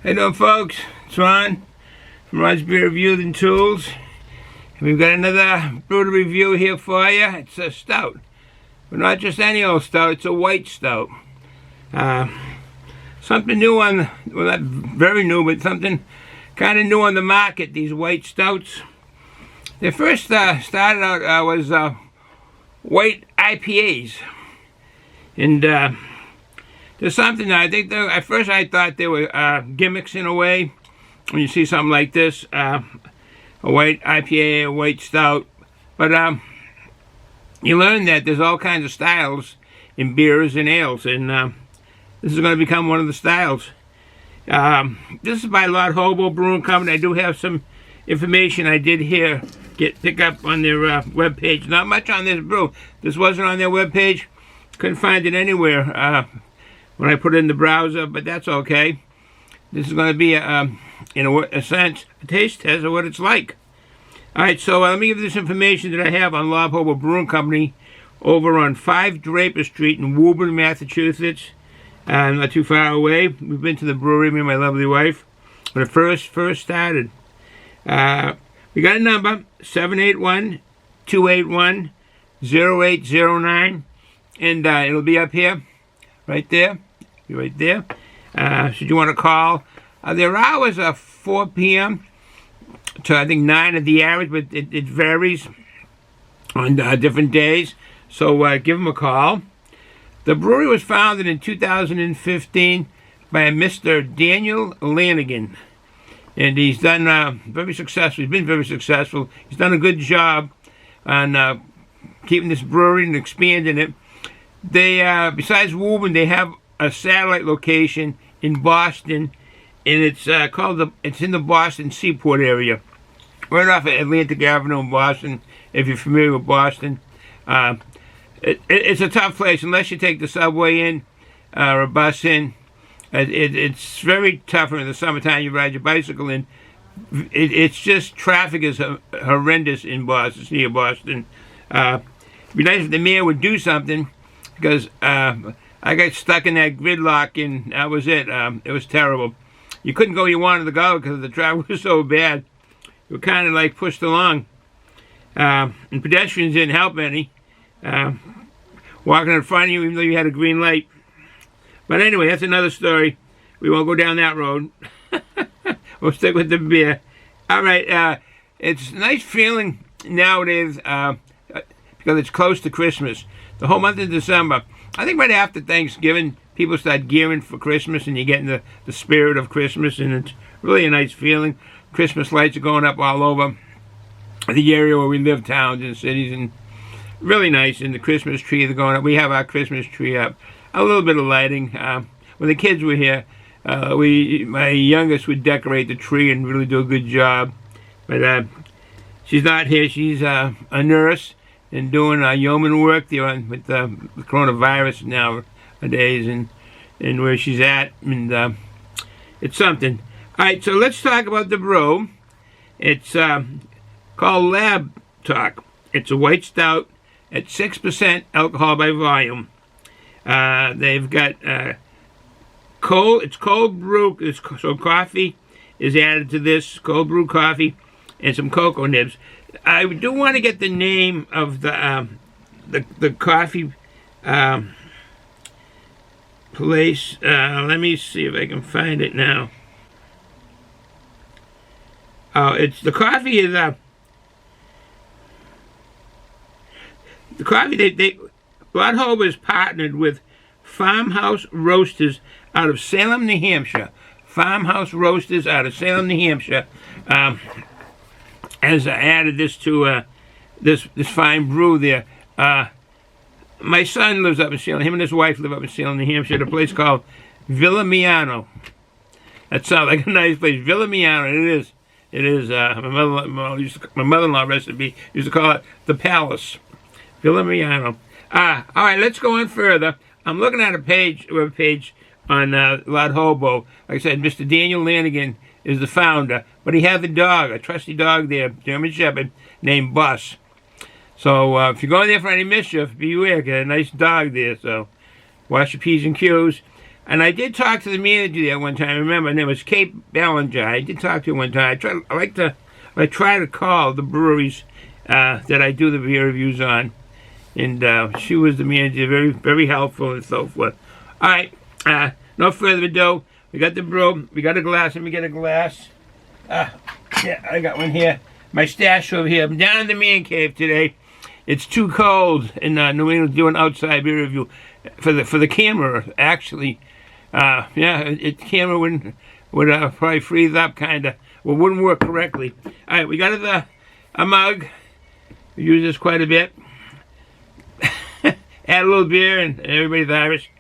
How you doing, folks? It's Ron from Ron's Beer Reviews and Tools. And we've got another brew to review here for you. It's a stout. But not just any old stout, it's a white stout. Something new on, well, not very new, but something kind of new on the market, these white stouts. They first started out was white IPAs. And there's something, I think, at first I thought they were gimmicks in a way. When you see something like this, a white IPA, a white stout. But you learn that there's all kinds of styles in beers and ales. And this is going to become one of the styles. This is by HOBO Brewing Company. I do have some information I did here pick up on their webpage. Not much on this brew. This wasn't on their webpage. Couldn't find it anywhere when I put it in the browser, but that's okay. This is going to be, in a sense, a taste test of what it's like. Alright, so let me give you this information that I have on HOBO Brewing Company over on 5 Draper Street in Woburn, Massachusetts. Not too far away. We've been to the brewery, me and my lovely wife, when it first started. We got a number, 781-281-0809, and it'll be up here, right there. Be right there. Should you want to call, their hours are 4 p.m. to I think 9 at the average, but it varies on different days. So give them a call. The brewery was founded in 2015 by Mr. Daniel Lanigan, and he's done very successful. He's been very successful. He's done a good job on keeping this brewery and expanding it. They besides Woburn, they have a satellite location in Boston, and it's it's in the Boston Seaport area, right off of Atlantic Avenue in Boston. If you're familiar with Boston, it's a tough place unless you take the subway in or a bus in. It's very tough in the summertime. You ride your bicycle in. It's just traffic is horrendous in Boston. It's near Boston. It'd be nice if the mayor would do something, because I got stuck in that gridlock, and that was it. It was terrible. You couldn't go where you wanted to go because the traffic was so bad. You were kind of like pushed along. And pedestrians didn't help any. Walking in front of you even though you had a green light. But anyway, that's another story. We won't go down that road. We'll stick with the beer. All right, it's a nice feeling nowadays because it's close to Christmas. The whole month of December. I think right after Thanksgiving, people start gearing for Christmas, and you get in the spirit of Christmas, and it's really a nice feeling. Christmas lights are going up all over the area where we live, towns and cities, and really nice. And the Christmas trees are going up. We have our Christmas tree up. A little bit of lighting. When the kids were here, my youngest would decorate the tree and really do a good job. But she's not here. She's a nurse and doing yeoman work there with the coronavirus nowadays, and where she's at. And it's something. All right, so let's talk about the brew. It's called Lab Talk. It's a white stout at 6% alcohol by volume. They've got it's cold brew, so coffee is added to this, cold brew coffee, and some cocoa nibs. I do want to get the name of the coffee place. Let me see if I can find it now. Oh, it's the coffee is the coffee HOBO is partnered with Farmhouse Roasters out of Salem, New Hampshire. Farmhouse Roasters out of Salem, New Hampshire has added this to this fine brew there. My son lives up in Salem. Him and his wife live up in Salem, New Hampshire, at a place called Villa Miano. That sounds like a nice place. Villa Miano. It is. It is. My mother-in-law recipe used to call it the Palace. Villa Miano. All right, let's go on further. I'm looking at a web page on HOBO. Like I said, Mr. Daniel Lanigan is the founder, but he had the dog, a trusty dog there, German Shepherd, named Bus. So if you're going there for any mischief, beware, got a nice dog there, so watch your P's and Q's. And I did talk to the manager there one time. I remember, her name was Kate Ballinger. I did talk to her one time. I try to call the breweries that I do the beer reviews on, and she was the manager, very, very helpful and so forth. All right, no further ado. We got the brew. We got a glass. Let me get a glass. Yeah, I got one here. My stash over here. I'm down in the man cave today. It's too cold in New England to do an outside beer review for the camera. Actually, yeah, camera would probably freeze up, kind of. Well, wouldn't work correctly. All right, we got a mug. We use this quite a bit. Add a little beer, and everybody's Irish.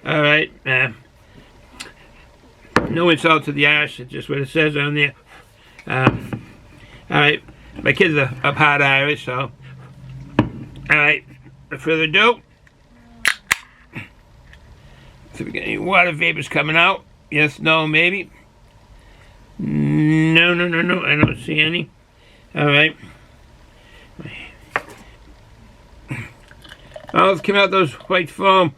All right. No insult to the Irish. It's just what it says on there. All right. My kids are part Irish, so. All right. No further ado. So we got any water vapors coming out? Yes, no, maybe. No. I don't see any. All right. Oh, let's come out those white foam.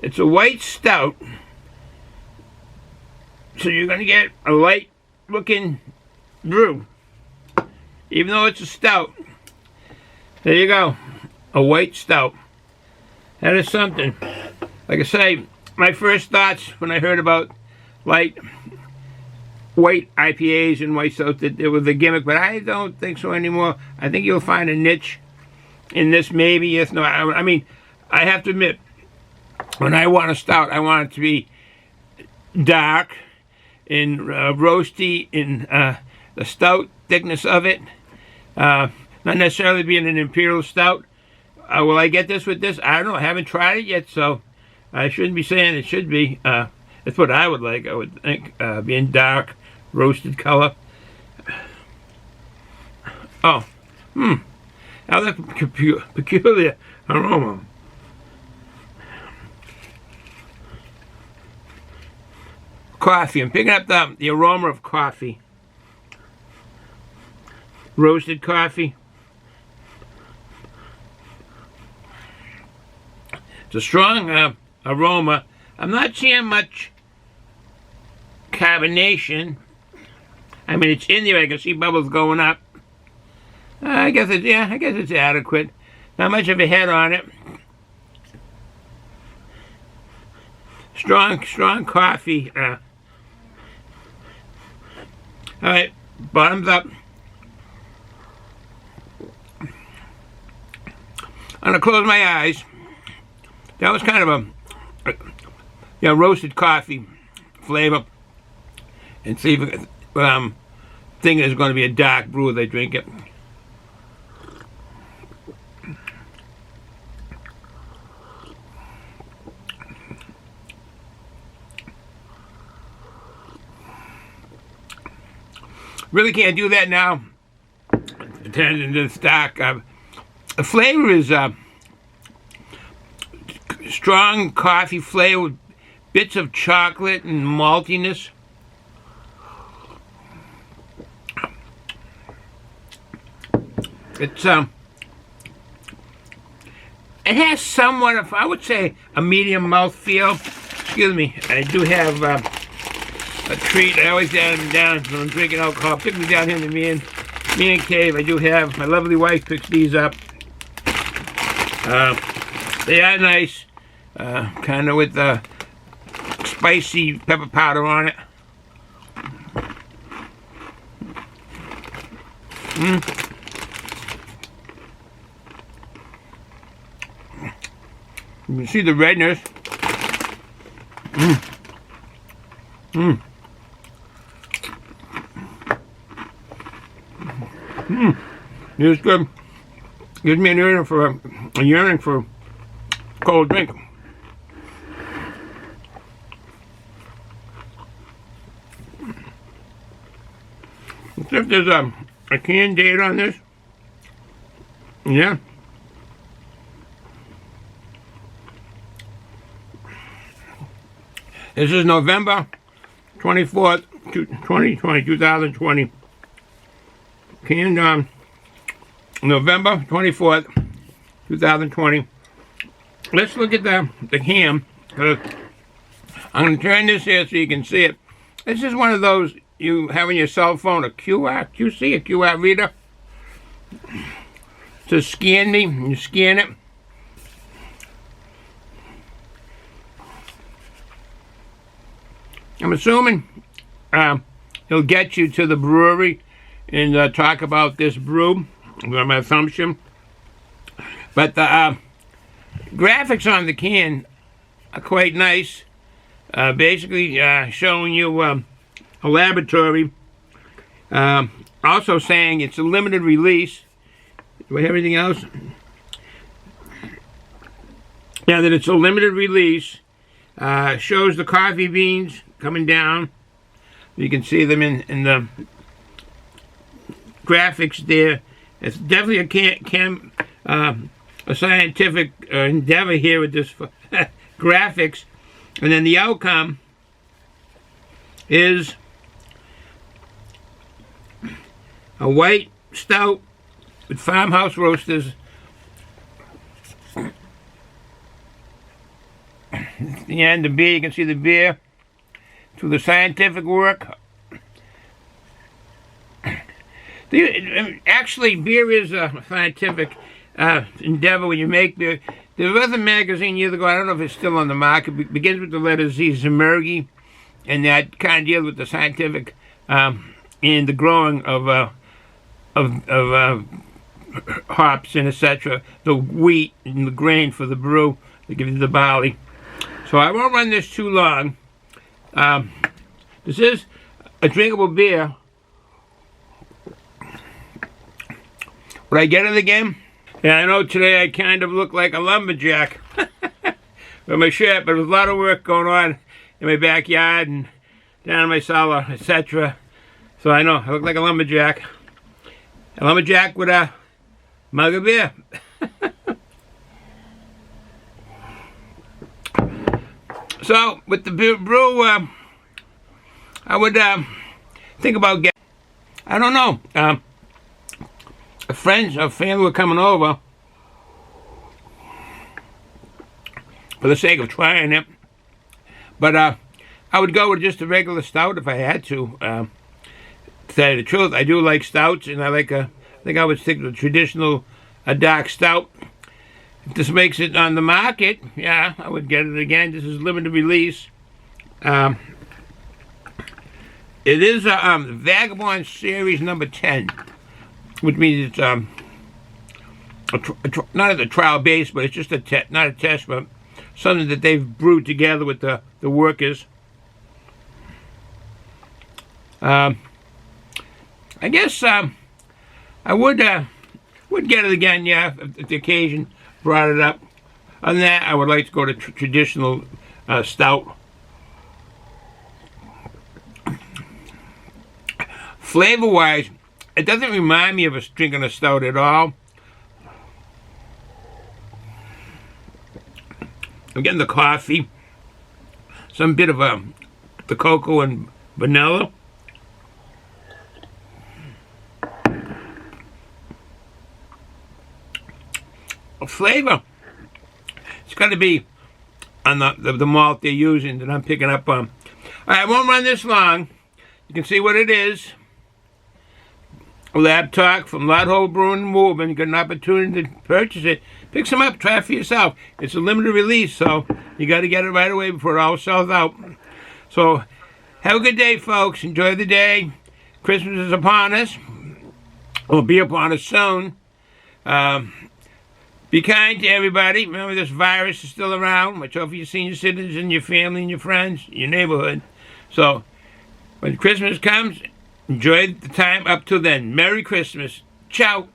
It's a white stout. So you're going to get a light looking brew. Even though it's a stout. There you go. A white stout. That is something. Like I say, my first thoughts when I heard about light white IPAs and white stouts, that it was a gimmick, but I don't think so anymore. I think you'll find a niche in this, maybe. Yes, no. I mean, I have to admit, when I want a stout, I want it to be dark and roasty in the stout thickness of it. Not necessarily being an imperial stout. Will I get this with this? I don't know. I haven't tried it yet, so I shouldn't be saying it should be. That's what I would like, I would think, being dark, roasted color. Oh, now that's peculiar aroma. Coffee. I'm picking up the aroma of coffee. Roasted coffee. It's a strong aroma. I'm not seeing much carbonation. I mean, it's in there. I can see bubbles going up. I guess it's adequate. Not much of a head on it. Strong coffee. All right, bottoms up. I'm gonna close my eyes. That was kind of a roasted coffee flavor, and see if thinking it's going to be a dark brew as I drink it. Really can't do that now. It turns into the stock. The flavor is strong coffee flavor with bits of chocolate and maltiness. It's it has somewhat of, I would say, a medium mouthfeel. Excuse me, I do have a treat. I always down when I'm drinking alcohol. Pick me down here in the man cave. I do have, my lovely wife picks these up. They are nice, kind of with the spicy pepper powder on it. You can see the redness. It's good. Gives me a yearning for a cold drink. If there's a can date on this, yeah. This is November 24th, 2020. Canned November 24th, 2020. Let's look at the ham. I'm going to turn this here so you can see it. This is one of those you have on your cell phone, a QC, a QR reader. To scan me, you scan it. I'm assuming he'll get you to the brewery and talk about this brew. My assumption. But the graphics on the can are quite nice. Basically showing you a laboratory. Also saying it's a limited release. Do I have anything else? Yeah, that it's a limited release. Shows the coffee beans coming down. You can see them in the graphics there. It's definitely a scientific endeavor here with this graphics. And then the outcome is a white stout with Farmhouse Roasters. And the beer, you can see the beer through the scientific work. Actually, beer is a scientific endeavor when you make beer. There was a magazine years ago, I don't know if it's still on the market, it begins with the letter Z, Zemergy, and that kind of deals with the scientific and the growing of hops and etc., the wheat and the grain for the brew that gives you the barley. So I won't run this too long. This is a drinkable beer. Would I get it again? Yeah, I know today I kind of look like a lumberjack with my shirt, but there's a lot of work going on in my backyard and down in my cellar, etc. So I know I look like a lumberjack. A lumberjack with a mug of beer. So with the brew, I would think about getting, I don't know, friends or family were coming over for the sake of trying it. But I would go with just a regular stout if I had to. To tell you the truth, I do like stouts, and I think I would stick to a traditional dark stout. If this makes it on the market, yeah, I would get it again. This is limited release. It is a Vagabond series number 10, which means it's not at the trial base, but it's just not a test, but something that they've brewed together with the workers. I guess I would get it again, yeah, if the occasion brought it up. Other than that, I would like to go to traditional stout. Flavor-wise, it doesn't remind me of drinking a stout at all. I'm getting the coffee, some bit of the cocoa and vanilla. A flavor, it's got to be on the malt they're using that I'm picking up on. All right, I won't run this long. You can see what it is. Lab Talk from HOBO Brew and Movement. You got an opportunity to purchase it. Pick some up, try it for yourself. It's a limited release, so you got to get it right away before it all sells out. So, have a good day, folks. Enjoy the day. Christmas is upon us. It'll be upon us soon. Be kind to everybody. Remember, this virus is still around. Watch out for your senior citizens, your family, and your friends, your neighborhood. So, when Christmas comes, enjoy the time up till then. Merry Christmas. Ciao.